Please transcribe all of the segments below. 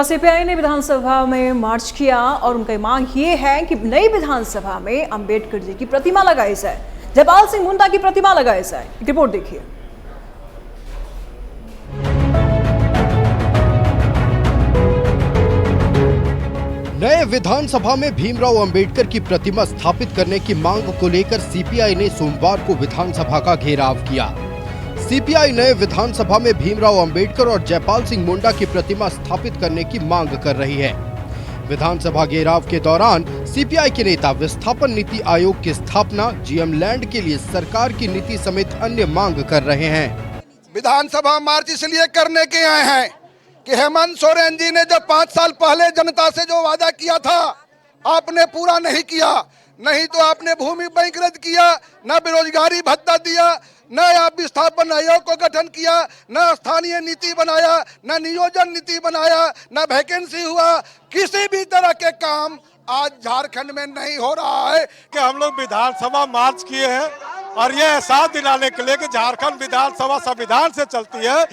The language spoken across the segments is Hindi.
सीपीआई ने विधानसभा में मार्च किया और उनकी मांग ये है कि नई विधानसभा में अंबेडकर जी की प्रतिमा लगाई जाए, जयपाल सिंह मुंडा की प्रतिमा लगाई जाए। एक रिपोर्ट देखिए। नए विधानसभा में भीमराव अंबेडकर की प्रतिमा स्थापित करने की मांग को लेकर सीपीआई ने सोमवार को विधानसभा का घेराव किया। सीपीआई नए विधानसभा में भीमराव अंबेडकर और जयपाल सिंह मुंडा की प्रतिमा स्थापित करने की मांग कर रही है। विधानसभा घेराव के दौरान सीपीआई के नेता विस्थापन नीति आयोग की स्थापना, जीएम लैंड के लिए सरकार की नीति समेत अन्य मांग कर रहे हैं। विधानसभा मार्च इसलिए करने के आए हैं कि हेमंत सोरेन जी ने जब 5 साल पहले जनता से जो वादा किया था आपने पूरा नहीं किया। नहीं तो आपने भूमि बैंक रद्द किया, न बेरोजगारी भत्ता दिया, न आप विस्थापन आयोग को गठन किया, न स्थानीय नीति बनाया, न नियोजन नीति बनाया, न वैकेंसी हुआ। किसी भी तरह के काम आज झारखंड में नहीं हो रहा है कि हम लोग विधानसभा मार्च किए हैं और ये एहसास दिलाने के लिए कि झारखंड विधानसभा संविधान से चलती है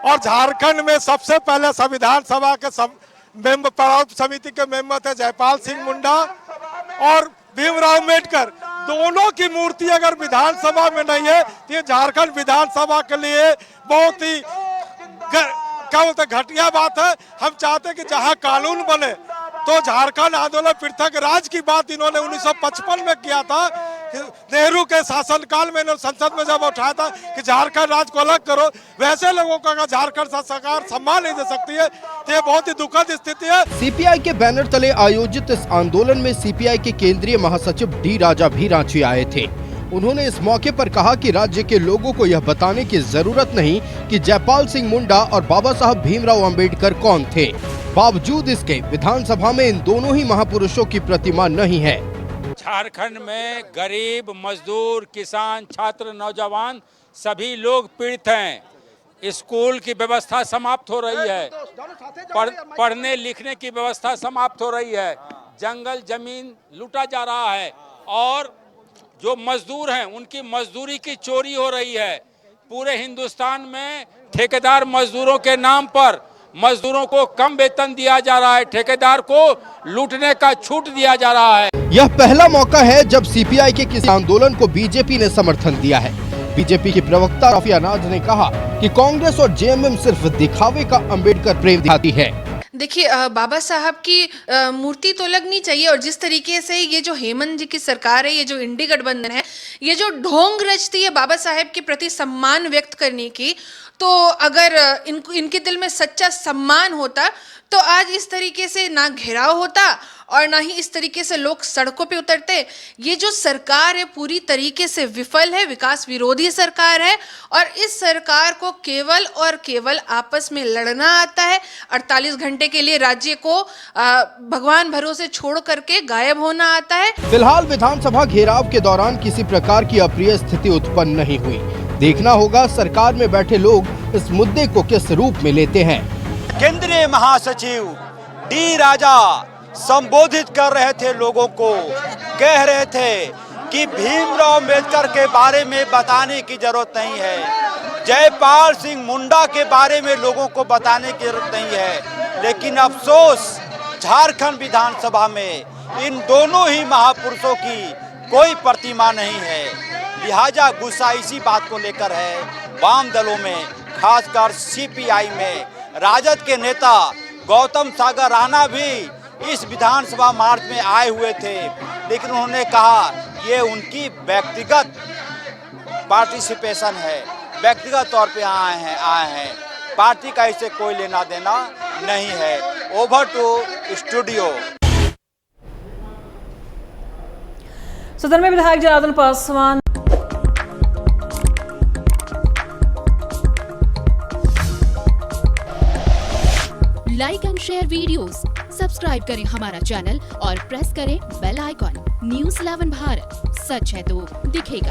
और झारखंड में सबसे पहले संविधान सभा के पड़ाव समिति के मेंबर थे जयपाल सिंह मुंडा और भीमराव अम्बेडकर। दोनों की मूर्ति अगर विधानसभा में नहीं है तो ये झारखंड विधानसभा के लिए बहुत ही क्या बोलते घटिया बात है। हम चाहते हैं कि जहां कानून बने तो झारखंड आंदोलन पृथक राज्य की बात इन्होंने 1955 में किया था। नेहरू के शासनकाल में इन्होंने संसद में जब उठाया था कि झारखंड राज्य को अलग करो, वैसे लोगों को अगर झारखंड सरकार सम्मान नहीं दे सकती है तो ये बहुत ही दुखद स्थिति है। सीपीआई के बैनर तले आयोजित इस आंदोलन में सीपीआई के केंद्रीय महासचिव डी राजा भी रांची आए थे। उन्होंने इस मौके पर कहा कि राज्य के लोगों को यह बताने की जरूरत नहीं कि जयपाल सिंह मुंडा और बाबा साहब भीमराव अंबेडकर कौन थे। बावजूद इसके विधानसभा में इन दोनों ही महापुरुषों की प्रतिमा नहीं है। झारखंड में गरीब, मजदूर, किसान, छात्र, नौजवान सभी लोग पीड़ित हैं। स्कूल की व्यवस्था समाप्त हो रही है, पढ़ने लिखने की व्यवस्था समाप्त हो रही है, जंगल जमीन लूटा जा रहा है और जो मजदूर हैं उनकी मजदूरी की चोरी हो रही है। पूरे हिंदुस्तान में ठेकेदार मजदूरों के नाम पर मजदूरों को कम वेतन दिया जा रहा है, ठेकेदार को लूटने का छूट दिया जा रहा है। यह पहला मौका है जब सीपीआई के किसी आंदोलन को बीजेपी ने समर्थन दिया है। बीजेपी की प्रवक्ता राफिया नाज ने कहा कि कांग्रेस और जेएमएम सिर्फ दिखावे का अंबेडकर प्रेम दिखाती है। देखिए, बाबा साहब की मूर्ति तो लगनी चाहिए और जिस तरीके से ये जो हेमंत जी की सरकार है, ये जो इंडी गठबंधन है, ये जो ढोंग रचती है बाबा साहब के प्रति सम्मान व्यक्त करने की, तो अगर इनके दिल में सच्चा सम्मान होता तो आज इस तरीके से ना घेराव होता और ना ही इस तरीके से लोग सड़कों पे उतरते। ये जो सरकार है पूरी तरीके से विफल है, विकास विरोधी सरकार है और इस सरकार को केवल और केवल आपस में लड़ना आता है। 48 घंटे के लिए राज्य को भगवान भरोसे छोड़ करके गायब होना आता है। फिलहाल विधानसभा घेराव के दौरान किसी प्रकार की अप्रिय स्थिति उत्पन्न नहीं हुई। देखना होगा सरकार में बैठे लोग इस मुद्दे को किस रूप में लेते हैं। केंद्रीय महासचिव डी राजा संबोधित कर रहे थे, लोगों को कह रहे थे कि भीमराव अम्बेडकर के बारे में बताने की जरूरत नहीं है, जयपाल सिंह मुंडा के बारे में लोगों को बताने की जरूरत नहीं है। लेकिन अफसोस झारखंड विधानसभा में इन दोनों ही महापुरुषों की कोई प्रतिमा नहीं है। लिहाजा गुस्सा इसी बात को लेकर है वाम दलों में, खासकर सीपीआई में। राजद के नेता गौतम सागर राणा भी इस विधानसभा मार्च में आए हुए थे, लेकिन उन्होंने कहा ये उनकी व्यक्तिगत पार्टिसिपेशन है, व्यक्तिगत तौर पे आए हैं, पार्टी का इससे कोई लेना देना नहीं है। Over to studio. सदन में विधायक Janardan Paswan like and share videos, subscribe करें हमारा चैनल और प्रेस करें बेल आइकॉन। न्यूज़ 11 भारत, सच है तो दिखेगा।